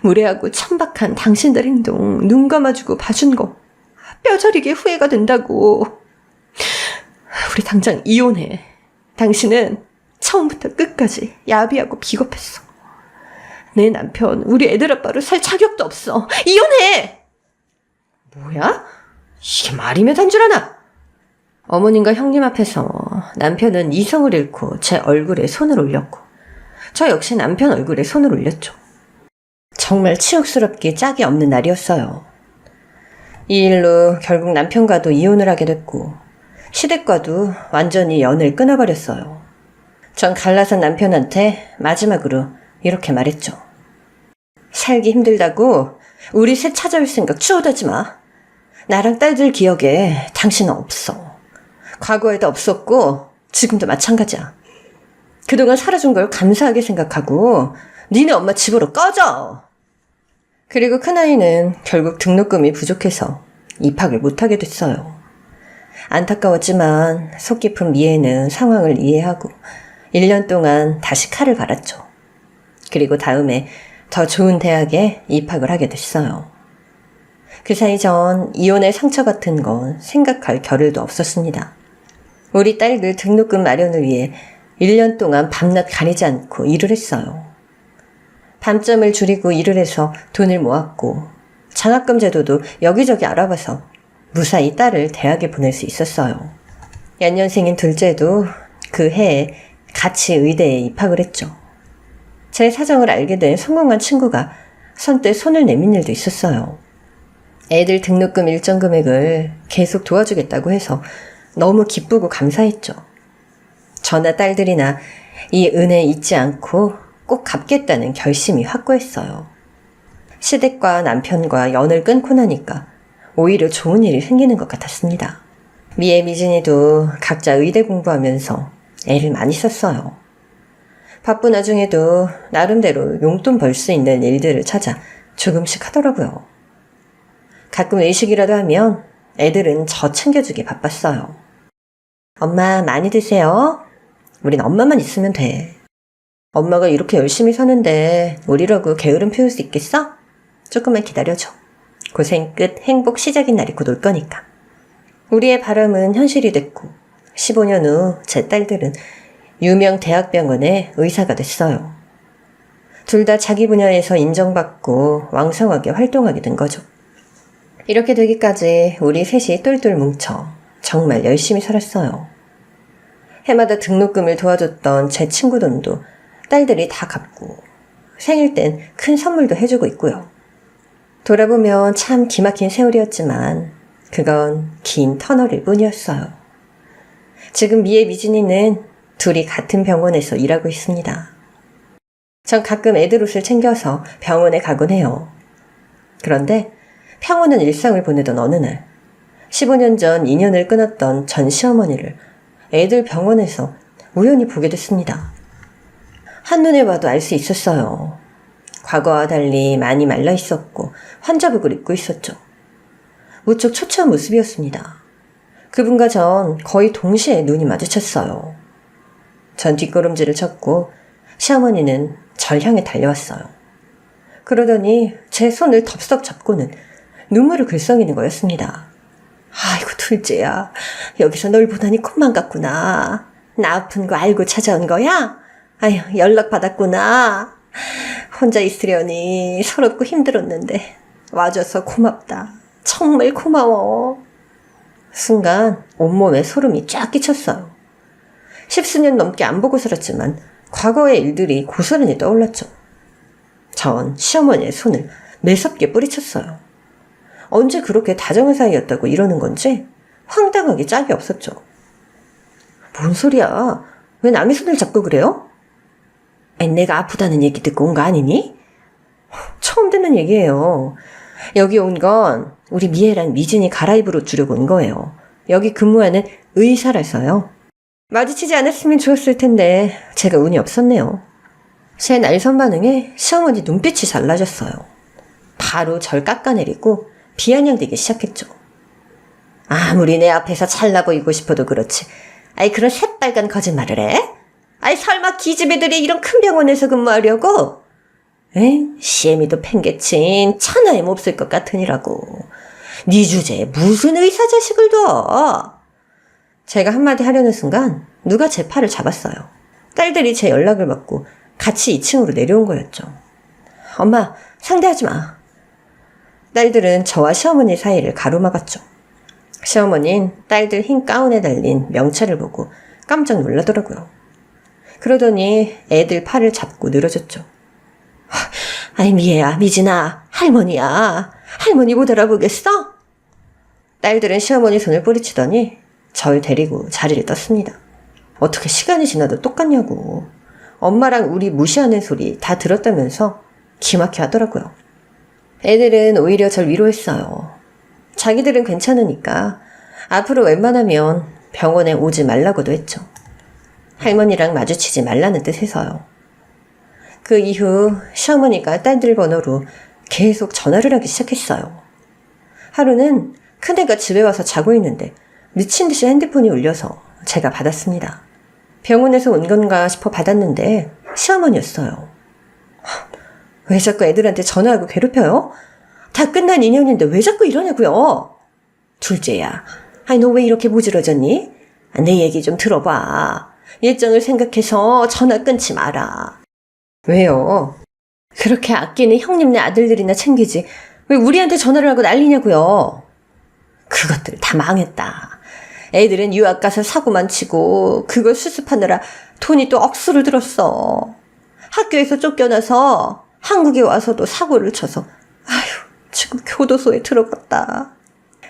무례하고 천박한 당신들 행동 눈 감아주고 봐준 거 뼈저리게 후회가 된다고. 우리 당장 이혼해. 당신은 처음부터 끝까지 야비하고 비겁했어. 내 남편 우리 애들 아빠로 살 자격도 없어. 이혼해! 뭐야? 이게 말이면 단 줄 아나? 어머님과 형님 앞에서 남편은 이성을 잃고 제 얼굴에 손을 올렸고 저 역시 남편 얼굴에 손을 올렸죠. 정말 치욕스럽게 짝이 없는 날이었어요. 이 일로 결국 남편과도 이혼을 하게 됐고 시댁과도 완전히 연을 끊어버렸어요. 전 갈라선 남편한테 마지막으로 이렇게 말했죠. 살기 힘들다고 우리 셋 찾아올 생각 추호하지 마. 나랑 딸들 기억에 당신은 없어. 과거에도 없었고 지금도 마찬가지야. 그동안 살아준 걸 감사하게 생각하고 니네 엄마 집으로 꺼져. 그리고 큰아이는 결국 등록금이 부족해서 입학을 못하게 됐어요. 안타까웠지만 속 깊은 미애는 상황을 이해하고 1년 동안 다시 칼을 갈았죠. 그리고 다음에 더 좋은 대학에 입학을 하게 됐어요. 그 사이 전 이혼의 상처 같은 건 생각할 겨를도 없었습니다. 우리 딸들 등록금 마련을 위해 1년 동안 밤낮 가리지 않고 일을 했어요. 밤잠을 줄이고 일을 해서 돈을 모았고 장학금 제도도 여기저기 알아봐서 무사히 딸을 대학에 보낼 수 있었어요. 연년생인 둘째도 그 해에 같이 의대에 입학을 했죠. 제 사정을 알게 된 성공한 친구가 선뜻 손을 내민 일도 있었어요. 애들 등록금 일정 금액을 계속 도와주겠다고 해서 너무 기쁘고 감사했죠. 저나 딸들이나 이 은혜 잊지 않고 꼭 갚겠다는 결심이 확고했어요. 시댁과 남편과 연을 끊고 나니까 오히려 좋은 일이 생기는 것 같았습니다. 미애 미진이도 각자 의대 공부하면서 애를 많이 썼어요. 바쁜 와중에도 나름대로 용돈 벌 수 있는 일들을 찾아 조금씩 하더라고요. 가끔 외식이라도 하면 애들은 저 챙겨주기 바빴어요. 엄마 많이 드세요. 우린 엄마만 있으면 돼. 엄마가 이렇게 열심히 사는데 우리라고 게으름 피울 수 있겠어? 조금만 기다려줘. 고생 끝 행복 시작인 날이 곧 올 거니까. 우리의 바람은 현실이 됐고 15년 후 제 딸들은 유명 대학병원의 의사가 됐어요. 둘 다 자기 분야에서 인정받고 왕성하게 활동하게 된 거죠. 이렇게 되기까지 우리 셋이 똘똘 뭉쳐 정말 열심히 살았어요. 해마다 등록금을 도와줬던 제 친구 돈도 딸들이 다 갚고 생일 땐 큰 선물도 해주고 있고요. 돌아보면 참 기막힌 세월이었지만 그건 긴 터널일 뿐이었어요. 지금 미애 미진이는 둘이 같은 병원에서 일하고 있습니다. 전 가끔 애들 옷을 챙겨서 병원에 가곤 해요. 그런데 평온한 일상을 보내던 어느 날 15년 전 인연을 끊었던 전 시어머니를 애들 병원에서 우연히 보게 됐습니다. 한눈에 봐도 알 수 있었어요. 과거와 달리 많이 말라 있었고 환자복을 입고 있었죠. 무척 초췌한 모습이었습니다. 그분과 전 거의 동시에 눈이 마주쳤어요. 전 뒷걸음질을 쳤고 시어머니는 절 향해 달려왔어요. 그러더니 제 손을 덥석 잡고는 눈물을 글썽이는 거였습니다. 아이고 둘째야, 여기서 널 보다니 콧만 같구나. 나 아픈 거 알고 찾아온 거야? 아휴, 연락 받았구나. 혼자 있으려니 서럽고 힘들었는데 와줘서 고맙다. 정말 고마워. 순간 온몸에 소름이 쫙 끼쳤어요. 10수년 넘게 안 보고 살았지만 과거의 일들이 고스란히 떠올랐죠. 전 시어머니의 손을 매섭게 뿌리쳤어요. 언제 그렇게 다정한 사이였다고 이러는 건지 황당하게 짝이 없었죠. 뭔 소리야? 왜 남의 손을 잡고 그래요? 내가 아프다는 얘기 듣고 온 거 아니니? 처음 듣는 얘기예요. 여기 온 건 우리 미애랑 미진이 갈아입으러 주려고 온 거예요. 여기 근무하는 의사라서요. 마주치지 않았으면 좋았을 텐데 제가 운이 없었네요. 제 날선 반응에 시어머니 눈빛이 달라졌어요. 바로 절 깎아내리고 비아냥대기 시작했죠. 아무리 내 앞에서 잘나 보이고 싶어도 그렇지. 아이 그런 새빨간 거짓말을 해? 아이 설마 기집애들이 이런 큰 병원에서 근무하려고? 시애미도 팽개친 천하에 몹쓸 것 같으니라고. 네 주제에 무슨 의사 자식을 둬? 제가 한마디 하려는 순간 누가 제 팔을 잡았어요. 딸들이 제 연락을 받고 같이 2층으로 내려온 거였죠. 엄마, 상대하지 마. 딸들은 저와 시어머니 사이를 가로막았죠. 시어머니는 딸들 흰 가운에 달린 명찰을 보고 깜짝 놀라더라고요. 그러더니 애들 팔을 잡고 늘어졌죠. 아이 미애야, 미진아, 할머니야. 할머니 못 알아보겠어? 딸들은 시어머니 손을 뿌리치더니 절 데리고 자리를 떴습니다. 어떻게 시간이 지나도 똑같냐고. 엄마랑 우리 무시하는 소리 다 들었다면서 기막혀 하더라고요. 애들은 오히려 절 위로했어요. 자기들은 괜찮으니까 앞으로 웬만하면 병원에 오지 말라고도 했죠. 할머니랑 마주치지 말라는 뜻에서요. 그 이후 시어머니가 딸들 번호로 계속 전화를 하기 시작했어요. 하루는 큰애가 집에 와서 자고 있는데 미친 듯이 핸드폰이 울려서 제가 받았습니다. 병원에서 온 건가 싶어 받았는데 시어머니였어요. 왜 자꾸 애들한테 전화하고 괴롭혀요? 다 끝난 인연인데 왜 자꾸 이러냐고요? 둘째야, 아니 너 왜 이렇게 모질어졌니? 내 얘기 좀 들어봐. 일정을 생각해서 전화 끊지 마라. 왜요? 그렇게 아끼는 형님네 아들들이나 챙기지 왜 우리한테 전화를 하고 난리냐고요? 그것들 다 망했다. 애들은 유학 가서 사고만 치고 그걸 수습하느라 돈이 또 억수를 들었어. 학교에서 쫓겨나서 한국에 와서도 사고를 쳐서 아휴 지금 교도소에 들어갔다.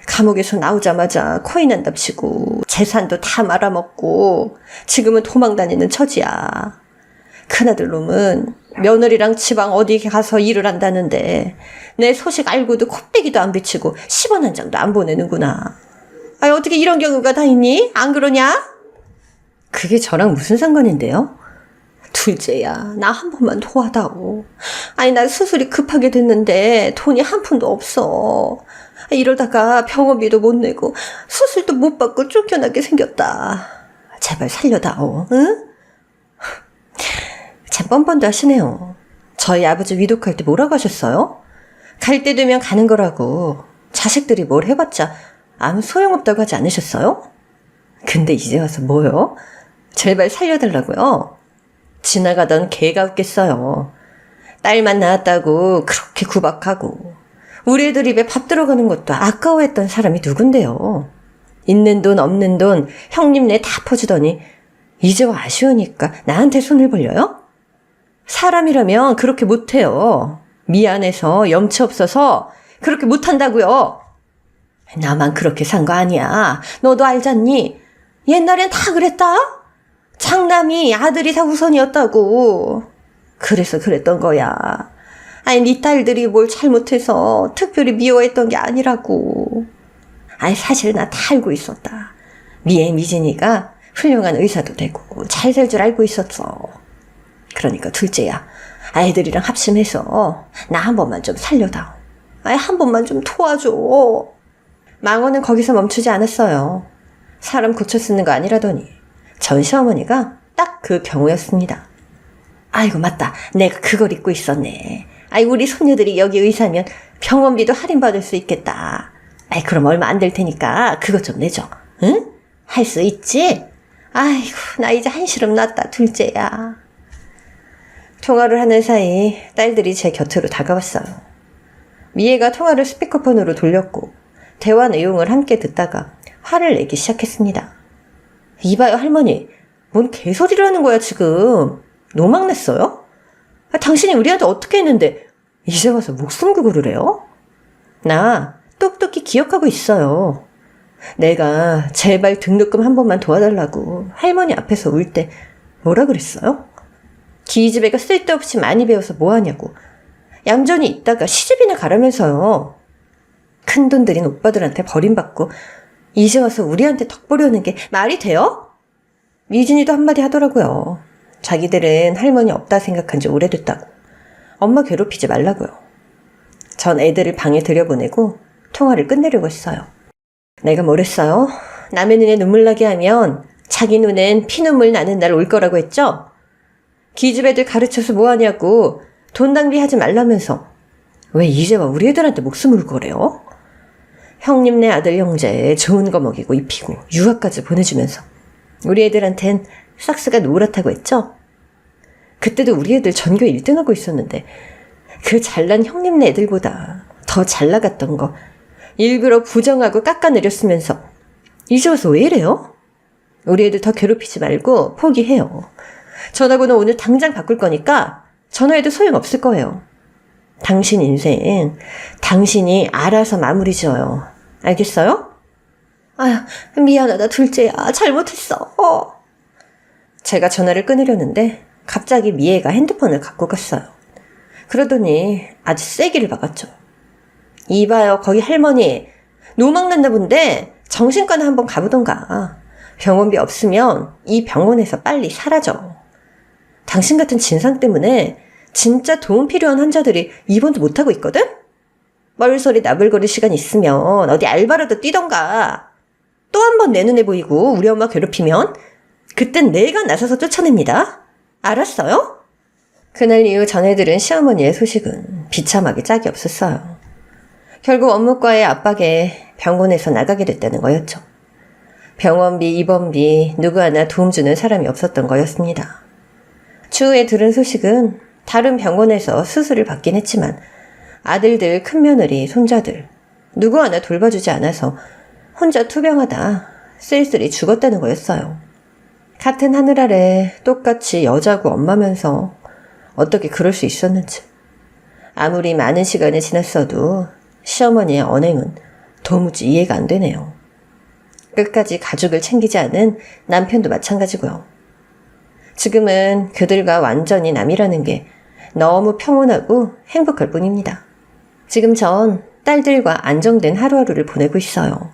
감옥에서 나오자마자 코인 한답시고 재산도 다 말아먹고 지금은 도망다니는 처지야. 큰아들 놈은 며느리랑 지방 어디 가서 일을 한다는데 내 소식 알고도 코빼기도 안 비치고 10원 한 장도 안 보내는구나. 아니 어떻게 이런 경우가 다 있니? 안 그러냐? 그게 저랑 무슨 상관인데요? 둘째야, 나 한 번만 도와다오. 아니 나 수술이 급하게 됐는데 돈이 한 푼도 없어. 이러다가 병원비도 못 내고 수술도 못 받고 쫓겨나게 생겼다. 제발 살려다오. 응? 참 뻔뻔도 하시네요. 저희 아버지 위독할 때 뭐라고 하셨어요? 갈 때 되면 가는 거라고. 자식들이 뭘 해봤자 아무 소용없다고 하지 않으셨어요? 근데 이제 와서 뭐요? 제발 살려달라고요. 지나가던 개가 웃겠어요. 딸만 낳았다고 그렇게 구박하고 우리 애들 입에 밥 들어가는 것도 아까워했던 사람이 누군데요. 있는 돈 없는 돈 형님네 다 퍼주더니 이제 와 아쉬우니까 나한테 손을 벌려요? 사람이라면 그렇게 못해요. 미안해서 염치 없어서 그렇게 못한다고요. 나만 그렇게 산 거 아니야. 너도 알잖니? 옛날엔 다 그랬다? 장남이 아들이 다 우선이었다고. 그래서 그랬던 거야. 아니 네 딸들이 뭘 잘못해서 특별히 미워했던 게 아니라고. 아니 사실 나 다 알고 있었다. 미애 미진이가 훌륭한 의사도 되고 잘 될 줄 알고 있었어. 그러니까 둘째야, 아이들이랑 합심해서 나 한 번만 좀 살려다. 아니 한 번만 좀 도와줘. 망언은 거기서 멈추지 않았어요. 사람 고쳐 쓰는 거 아니라더니 전 시어머니가 딱 그 경우였습니다. 아이고 맞다, 내가 그걸 잊고 있었네. 아이 우리 손녀들이 여기 의사면 병원비도 할인받을 수 있겠다. 아이 그럼 얼마 안 될 테니까 그것 좀 내줘. 응? 할 수 있지? 아이고 나 이제 한시름 났다 둘째야. 통화를 하는 사이 딸들이 제 곁으로 다가왔어요. 미애가 통화를 스피커폰으로 돌렸고 대화 내용을 함께 듣다가 화를 내기 시작했습니다. 이봐요 할머니, 뭔 개소리를 하는 거야 지금. 노망냈어요? 당신이 우리한테 어떻게 했는데 이제 와서 목숨 구구를 해요? 나 똑똑히 기억하고 있어요. 내가 제발 등록금 한 번만 도와달라고 할머니 앞에서 울 때 뭐라 그랬어요? 기집애가 쓸데없이 많이 배워서 뭐하냐고. 얌전히 있다가 시집이나 가라면서요. 큰돈 들인 오빠들한테 버림받고 이제 와서 우리한테 덕 보려는 게 말이 돼요? 미진이도 한마디 하더라고요. 자기들은 할머니 없다 생각한 지 오래됐다고. 엄마 괴롭히지 말라고요. 전 애들을 방에 들여보내고 통화를 끝내려고 했어요. 내가 뭘 했어요? 남의 눈에 눈물 나게 하면 자기 눈엔 피눈물 나는 날 올 거라고 했죠? 기집애들 가르쳐서 뭐하냐고 돈 낭비하지 말라면서 왜 이제 와 우리 애들한테 목숨을 걸어요? 형님네 아들 형제 좋은 거 먹이고 입히고 유학까지 보내주면서 우리 애들한텐 싹스가 노랗다고 했죠? 그때도 우리 애들 전교 1등하고 있었는데 그 잘난 형님네 애들보다 더 잘 나갔던 거 일부러 부정하고 깎아내렸으면서 이제 와서 왜 이래요? 우리 애들 더 괴롭히지 말고 포기해요. 전화번호 오늘 당장 바꿀 거니까 전화해도 소용없을 거예요. 당신 인생 당신이 알아서 마무리 지어요. 알겠어요? 아휴 미안하다 둘째야, 잘못했어. 제가 전화를 끊으려는데 갑자기 미애가 핸드폰을 갖고 갔어요. 그러더니 아주 세기를 박았죠. 이봐요 거기 할머니, 노망났나 본데 정신과나 한번 가보던가. 병원비 없으면 이 병원에서 빨리 사라져. 당신 같은 진상 때문에 진짜 도움 필요한 환자들이 입원도 못하고 있거든? 뻘소리 나불거릴 시간 있으면 어디 알바라도 뛰던가. 또 한 번 내 눈에 보이고 우리 엄마 괴롭히면 그땐 내가 나서서 쫓아냅니다. 알았어요? 그날 이후 자네들은 시어머니의 소식은 비참하게 짝이 없었어요. 결국 업무과의 압박에 병원에서 나가게 됐다는 거였죠. 병원비, 입원비 누구 하나 도움 주는 사람이 없었던 거였습니다. 추후에 들은 소식은 다른 병원에서 수술을 받긴 했지만 아들들, 큰며느리, 손자들 누구 하나 돌봐주지 않아서 혼자 투병하다 쓸쓸히 죽었다는 거였어요. 같은 하늘 아래 똑같이 여자고 엄마면서 어떻게 그럴 수 있었는지. 아무리 많은 시간이 지났어도 시어머니의 언행은 도무지 이해가 안 되네요. 끝까지 가족을 챙기지 않은 남편도 마찬가지고요. 지금은 그들과 완전히 남이라는 게 너무 평온하고 행복할 뿐입니다. 지금 전 딸들과 안정된 하루하루를 보내고 있어요.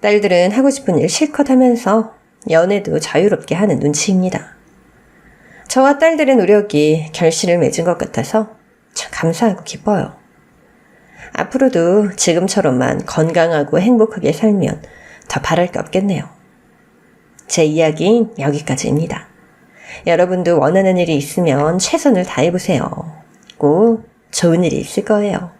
딸들은 하고 싶은 일 실컷 하면서 연애도 자유롭게 하는 눈치입니다. 저와 딸들의 노력이 결실을 맺은 것 같아서 참 감사하고 기뻐요. 앞으로도 지금처럼만 건강하고 행복하게 살면 더 바랄 게 없겠네요. 제 이야기는 여기까지입니다. 여러분도 원하는 일이 있으면 최선을 다해보세요. 꼭 좋은 일이 있을 거예요.